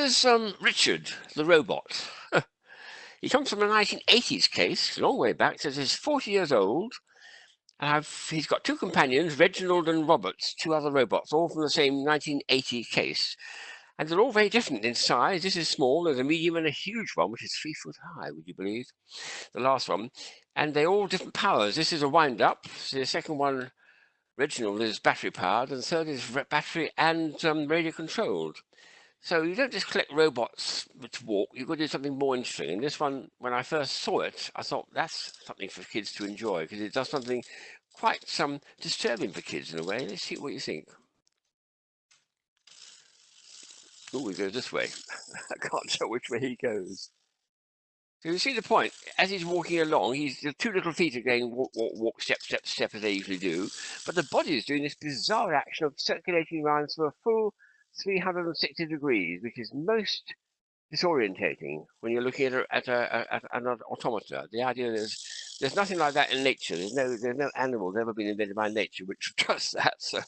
Here's Richard the Robot. He comes from a 1980s case, a long way back. Says he's 40 years old. And he's got two companions, Reginald and Robert, two other robots, all from the same 1980 case. And they're all very different in size. This is small, there's a medium and a huge one, which is 3 foot high, would you believe? The last one. And they're all different powers. This is a wind-up. So the second one, Reginald, is battery-powered, and the third is battery and radio-controlled. So you don't just collect robots to walk, you've got to do something more interesting. And this one, when I first saw it, I thought that's something for kids to enjoy, because it does something quite disturbing for kids in a way. Let's see what you think. Oh, he goes this way. I can't tell which way he goes. So you see the point. As he's walking along, the two little feet are going walk, walk, walk, step, step, step, as they usually do. But the body is doing this bizarre action of circulating around for a full 360 degrees, which is most disorientating when you're looking at an automata. The idea is there's nothing like that in nature. There's no animal ever been invented by nature which does that. So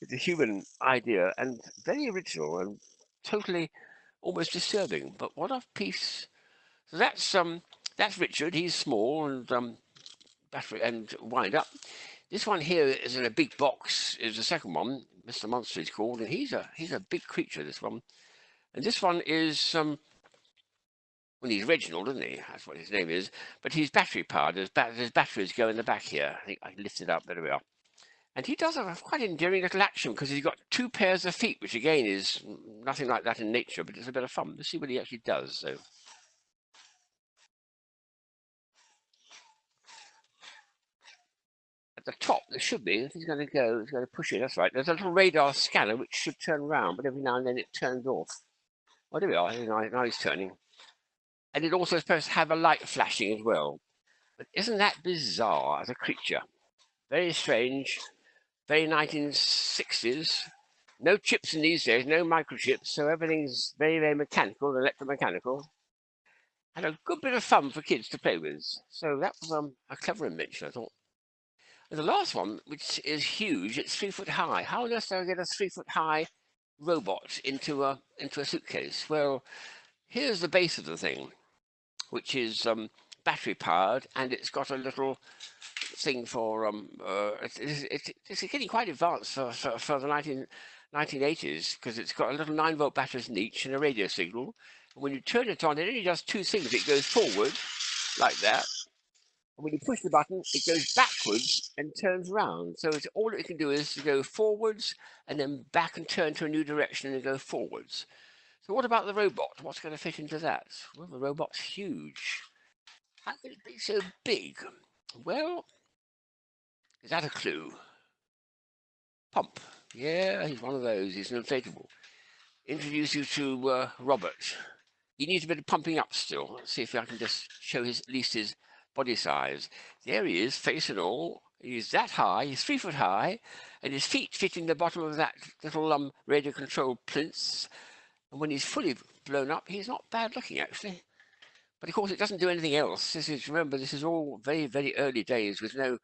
it's a human idea and very original and totally almost disturbing. But what a piece! So that's Richard. He's small and battery and wind up. This one here is in a big box. Is the second one. Mr. Monster is called, and he's a big creature. This one. And this one is well, he's Reginald, isn't he? That's what his name is. But he's battery powered. There's batteries go in the back here. I think I can lift it up. There we are. And he does a quite endearing little action because he's got two pairs of feet, which again is nothing like that in nature, but it's a bit of fun. Let's see what he actually does. So. At the top, there should be. If he's going to push it. That's right. There's a little radar scanner which should turn around, but every now and then it turns off. Oh, there we are. Now he's turning. And it also is supposed to have a light flashing as well. But isn't that bizarre as a creature? Very strange, very 1960s. No chips in these days, no microchips, so everything's very, very mechanical, electromechanical. And a good bit of fun for kids to play with. So that was a clever invention, I thought. And the last one, which is huge, it's 3 foot high. How on earth do I get a 3 foot high robot into a suitcase? Well, here's the base of the thing, which is battery powered, and it's got a little thing for it's getting quite advanced for the 1980s, because it's got a little 9-volt batteries in each and a radio signal. And when you turn it on, it only does two things. It goes forward like that, and when you push the button, it goes backwards and turns around. So it's all it can do is to go forwards and then back and turn to a new direction and go forwards. So what about the robot? What's going to fit into that? Well, the robot's huge. How could it be so big? Well, is that a clue? Pump. Yeah, he's one of those. He's an inflatable. Introduce you to Robert. He needs a bit of pumping up still. Let's see if I can just show at least his body size. There he is, face and all. He's that high. He's 3 foot high, and his feet fit in the bottom of that little radio-controlled plinth. And when he's fully blown up, he's not bad looking, actually. But of course, it doesn't do anything else. Remember, this is all very, very early days with no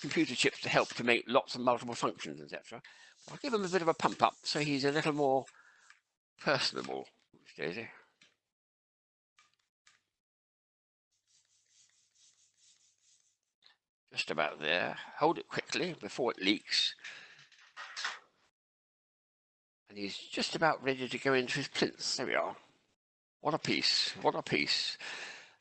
computer chips to help to make lots of multiple functions, etc. I'll give him a bit of a pump up so he's a little more personable. Daisy. Just about there. Hold it quickly before it leaks. And he's just about ready to go into his plinth. There we are. What a piece. What a piece.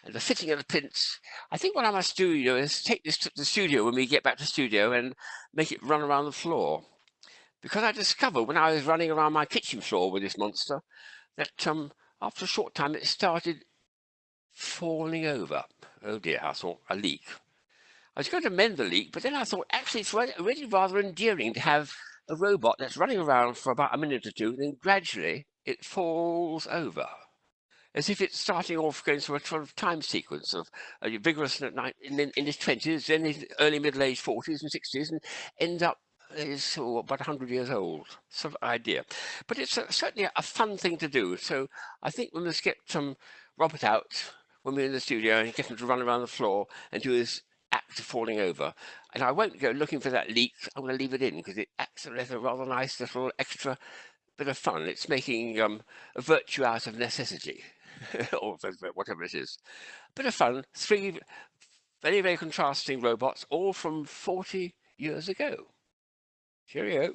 And the fitting of the plinths. I think what I must do, is take this to the studio when we get back to the studio and make it run around the floor. Because I discovered when I was running around my kitchen floor with this monster that after a short time it started falling over. Oh dear, I thought, a leak. I was going to mend the leak, but then I thought, actually, it's really rather endearing to have a robot that's running around for about a minute or two, and then gradually it falls over, as if it's starting off going through a sort of time sequence of vigorous in his 20s, then his early middle-aged 40s and 60s, and ends up is about 100 years old, sort of idea. But it's certainly a fun thing to do. So I think we must get Robert out when we're in the studio and get him to run around the floor and do his act of falling over. And I won't go looking for that leak. I'm going to leave it in because it acts as a rather nice little extra bit of fun. It's making a virtue out of necessity, or whatever it is. Bit of fun. 3 very, very contrasting robots, all from 40 years ago. Cheerio.